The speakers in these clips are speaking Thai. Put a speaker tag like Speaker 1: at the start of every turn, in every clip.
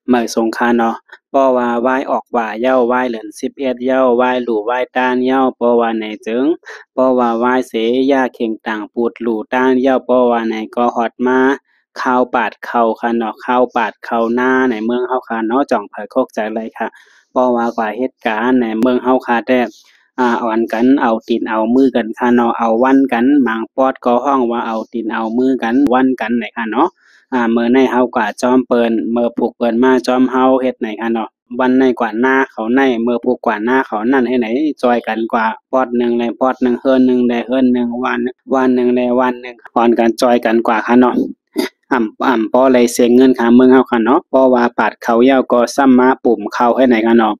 Speaker 1: เหมือสงครามเนาะเพราะว่าไหว้ออกว่าเย้าไหว้เหลือน11เย้าไหว้หลู่ไหว้ต้านเย้าเพราะว่าไหนจึงเพราะว่าไหว้เสยาเข่งต่างปูดหลู่ต้านเย้าเพราะว่าไหนก็ฮอดมาข้าวปาดเข้าค่ะเนาะข้าวปาดเข้าหน้าในเมืองเฮาค่ะเนาะจ่องเผยโคกใจเลยค่ะเพราะว่ากว่าเหตุการณ์ในเมืองเฮาค่ะแต่อ่อนกันเอาตีนเอามือกันค่ะเนาะเอาวันกันหมางปอดก็ห้องว่าเอาตีนเอามือกันวันกันไหนค่ะเนาะ มื้อในเฮากว่าจอมเปิ้นมื้อผูกเปิ้นมาจอมเฮาเฮ็ดไหนคะเนาะวันในกว่าหน้าเขาในมื้อผูกกว่าหน้าเขานั่นเฮ็ดไหนจอยกันกว่าปอดหนึ่งแลปอดหนึ่งเฮินหนึ่งแลเฮินหนึ่งวันหนึ่งแลวันหนึ่งพรกันจอยกันกว่าค่ะเนาะเพราะเลยเสียเงินค่าเมืองเฮาค่ะเนาะเพราะว่าปาดเขายาวก็ซ้ำมาปุ่มเขาให้ไหนคะเนาะ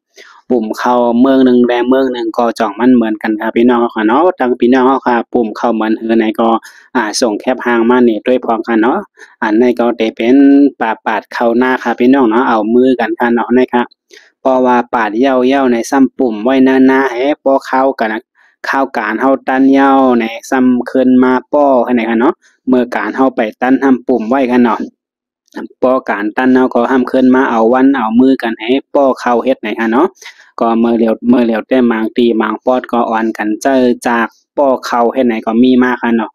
Speaker 1: ปุ่มเขาเมืองหนึ่งแลเมืองหนึ่งก็จ่องมันเหมือนกันค่ะพี่น้องเฮาค่ะเนาะทั้งพี่น้องเฮาค่ะปุ่มเข้าเหมือนหือไหนก็ส่งแคปหางมานี่ด้วยพร้อมกันเนาะ อันนี้ก็ได้เป็นปาดเข้าหน้าค่ะพี่น้องเนาะเอามือกันค่ะเนาะนะครับเพราะว่าปาดเหย้าในซ้ำปุ่มไว้หน้าให้ป้อเข้ากันเข้าการเฮาตั้นเหย้าในซ้ำขึ้นมาป้อให้ไหนค่ะเนาะเมื่อการเฮาไปตั้นทำปุ่มไว้ค่ะเนาะป้อการตั้นเฮาก็ห้ามขึ้นมาเอาวันเอามือกันให้ป้อเข้าเฮ็ดไหนค่ะเนาะก็เมื่อเหลียวแต่บางตีบางปอดก็อ่อนกันเจอจากป้อเข้าเฮ็ดไหนก็มีมาค่ะเนาะ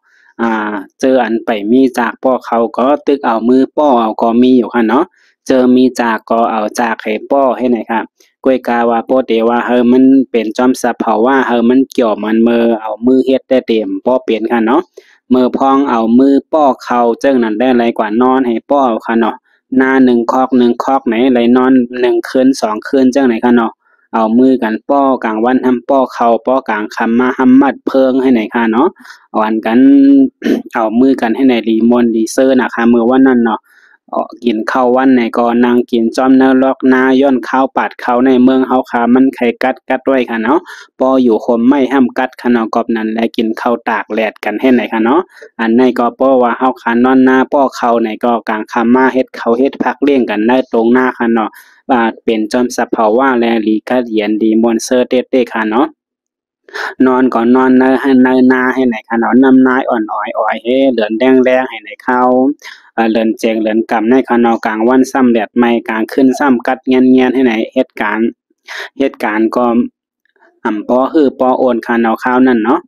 Speaker 1: เจออันไปมีจากป้อเขาก็ตึกเอามือป้อเอาก็มีอยู่ค่ะเนาะเจอมีจากก็เอาจากให้ป้อให้ไหนครับกวยกาว่าโปเตว่ามันเป็นจอมสับเผาว่ามันเกี่ยวมันมือเอามือเฮ็ดได้เต็มป้อเปลี่ยนค่ะเนาะมือพองเอามือป้อเขาเจ้งนั้นได้ไรกว่านอนให้ป้อค่ะเนาะหน้า1 คอกไหนไรนอน1 คืน2 คืนเจ้งไหนค่ะเนาะเอามือกันป้อกลางวันทำป้อเขาป้อกลางคำมาหำมัดเพิงให้ไหนค่ะเนาะ อ่อนกันเอามือกันให้ในรีมอนรีเซอร์นะคะมือวันนั้นเนาะกินข้าววันไหนก็นั่งกินจ้อมเนื้อลอกหน้าย้อนข้าวปาดข้าวในเมืองเฮาค่ะมันไข่กัดไว้ค่ะเนาะปออยู่คมไม่ห้ามกัดค่ะเนาะกอบนั้นและกินข้าวตากแลดกันให้ไหนค่ะเนาะอันในก็ป้อว่าเฮาค่ะนอนหน้าป้อข้าวไหนก็กลางค่ำมาเฮ็ดข้าวเฮ็ดผักเลี้ยงกันได้ตรงหน้าค่ะเนาะเป็นจอมสับเผาว่าแลลีกะเหรียญดีมอนเซอร์เต้ๆค่ะเนาะ นอนก่อนนอนเนอให้เนอนาให้ไหนคะเนาะน้ำนายอ่อนอ้อยอ้อยเฮ้เหลือนแดงแดงให้ไหนเข้าเหลือนเจงเหลือนกำในคะเนาะกลางวันซ้ำแดดไม่กลางขึ้นซ้ำกัดเงียนให้ไหนเหตุการณ์ก็ปอฮือปอโอนคะเนาะข้าวนั่นเนาะ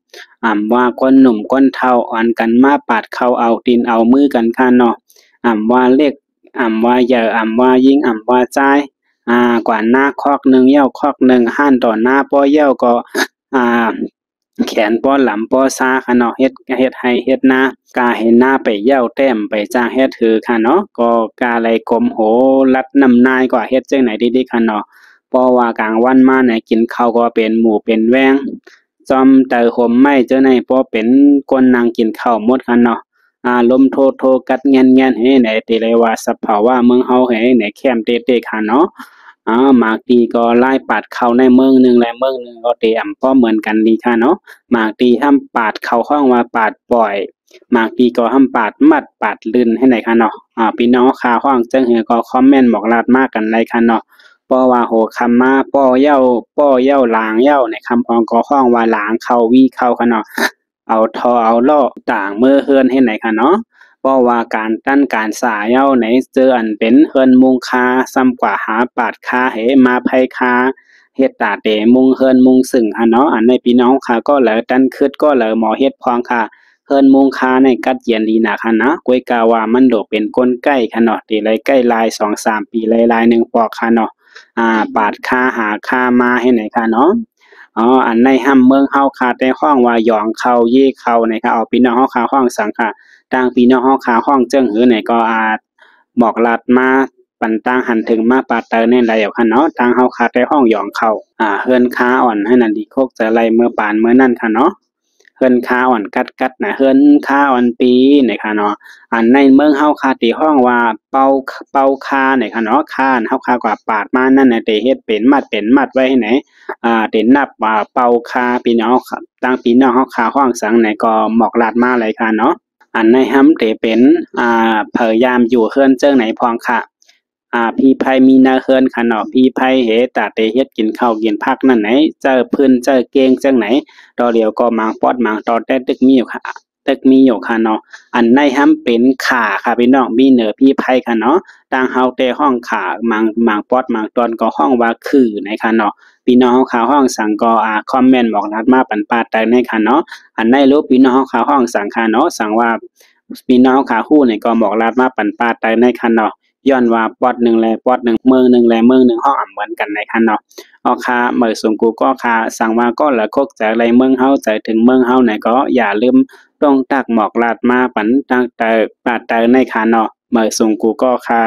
Speaker 1: ว่าก้นหนุ่มก้นเฒ่าอ่อนกันมาปาดเข้าเอาดินเอามือกันค่ะเนาะว่าเล็กว่าเหยอว่ายิ่งว่าจ่ายกว่าหน้าคอกหนึ่งเหย้าคอกหนึ่งห้านต่อหน้าป้อเหย้าก็ อ่าแขนป้อหลำป้อซาค่ะเนาะเฮ็ดให้เฮ็ดนากาให้หน้าไปเหย้าแต้มไปจ้างเฮ็ดถือค่ะเนาะก็กาไหลกลมโหรัดน้ำนายกว่าเฮ็ดจังไหนดีๆค่ะเนาะเพราะว่ากลางวันมาเนี่ยกินข้าวก็เป็นหมูเป็นแว้งจอมเตอห่มไหม้เจ้าไหนป้อเป็นคนนั่งกินข้าวหมดค่ะเนาะลมโทกัดแง่นๆให้ไหนติเลยว่าสภาวะเมืองเฮาให้ไหนแคมเตๆค่ะเนาะ หมากตีก็ไล่ปาดเข้าในเมืองหนึ่งและเมืองหนึ่งก็เตรียมก็เหมือนกันดีค่ะเนาะหมากตีห้ามปาดเข้าห้องว่าปาดปล่อยหมากตีก็ห้ามปาดมัดปาดลื่นให้ไหนค่ะเนาะพี่น้องคาห้องจังหือก็คอมเมนต์บอกลาดมากกันเลยค่ะเนาะเพราะว่าโหคำมาป้อเหย้าลางเหย้าในคำพองก็ห้องว่าหลางเข้าวีเข้าค่ะเนาะเอาทอเอาล่อต่างมือเฮือนให้ไหนค่ะเนาะ เพราะว่าการตั้นการสายเย้าไหนเจออันเป็นเฮือนมุงคาซ้ำกว่าหาปาดคาเหมาไผคาเฮ็ดตาเตมุงเฮือนมุงสึงเนาะอันในพี่น้องค่ะก็เหลอตั้นคิดก็เหลอหมอเฮ็ดพองค่ะเฮือนมุงคาในกัดเยียนดีนะค่ะนะกวยกาว่ามันโดเป็นก้นใกล้ค่ะเนาะติเลยใกล้ลาย2-3ปีลายๆหนึ่งปอกค่ะเนาะปาดคาหาคามาให้ไหนค่ะเนาะอันในห้ำเมืองเฮาค่ะแต่ห้องว่าหยองเขาเย่เขานะครับเอาพี่น้องเฮาค่ะห้องสังค่ะ ต่างพี่น้องเฮาขาห้องเจิ้งหือไหนก็อาจบอกลัดมาปันต่างหันถึงมาปาเตอในหลายอย่างคันเนาะทางเฮาคาได้ห้องหยองเข้าเฮือนค้าอ่อนให้นั่นดีโคกจะไล่เมื่อปานเมื่อนั่นค่ะเนาะเฮือนค้าอ่อนกัดน่ะเฮือนค้าอ่อนปีนี่ค่ะเนาะอันในเมืองเฮาคาที่ห้องว่าเป่าคานี่ค่ะเนาะคาเฮาคากว่าปาดมานั่นน่ะได้เฮ็ดเป็นมัดไว้ให้ไหนได้นับว่าเป่าคาพี่น้องต่างพี่น้องเฮาคาห้องสังไหนก็หมอกลาดมาเลยค่ะเนาะ อันในห้ำเตเป็นพยายามอยู่เฮือนเจิ้งไหนพองค่ะพี่ไผมีนาเฮือนค่ะเนาะพี่ไผเหตาเตเฮ็ดกินข้าวกินผักนั่นไหนเจอพื้นเจอเกงจังไหนดอเดียวก็หมางปอดหมางตอดแต่ตึกมีอยู่ค่ะ ตึกมีอยู่ค่ะเนาะอันในห้ำเป็นขาค่ะพี่น้องมีเหนือพี่ไผค่ะเนาะต่างเฮาแต่ห้องขามังปอดมังตอนก็ห้องว่าคือนะคะเนาะพี่น้องเฮาขาห้องสั่งก็คอมเมนต์บอกรัดมาปันปาดได้ในค่ะเนาะอันในรูปพี่น้องเฮาขาห้องสั่งค่ะเนาะสั่งว่าพี่น้องเฮาขาฮู้นี่ก็บอกรัดมาปันปาดได้ในค่ะเนาะย้อนว่าปอดหนึ่งแลปอดหนึ่งเมืองหนึ่งแลเมืองหนึ่งห้องเหมือนกันในค่ะเนาะ ค่ะเหมยสงกูก็ค่ะสั่งว่าก็ละคกจากไรเมืองเฮาใจถึงเมืองเฮาไหนก็อย่าลืมต้องตักหมอกลาดมาปันตั้งแต่ปาดแต่ในค่ะเนาะเหมยสงกูก็ค่ะ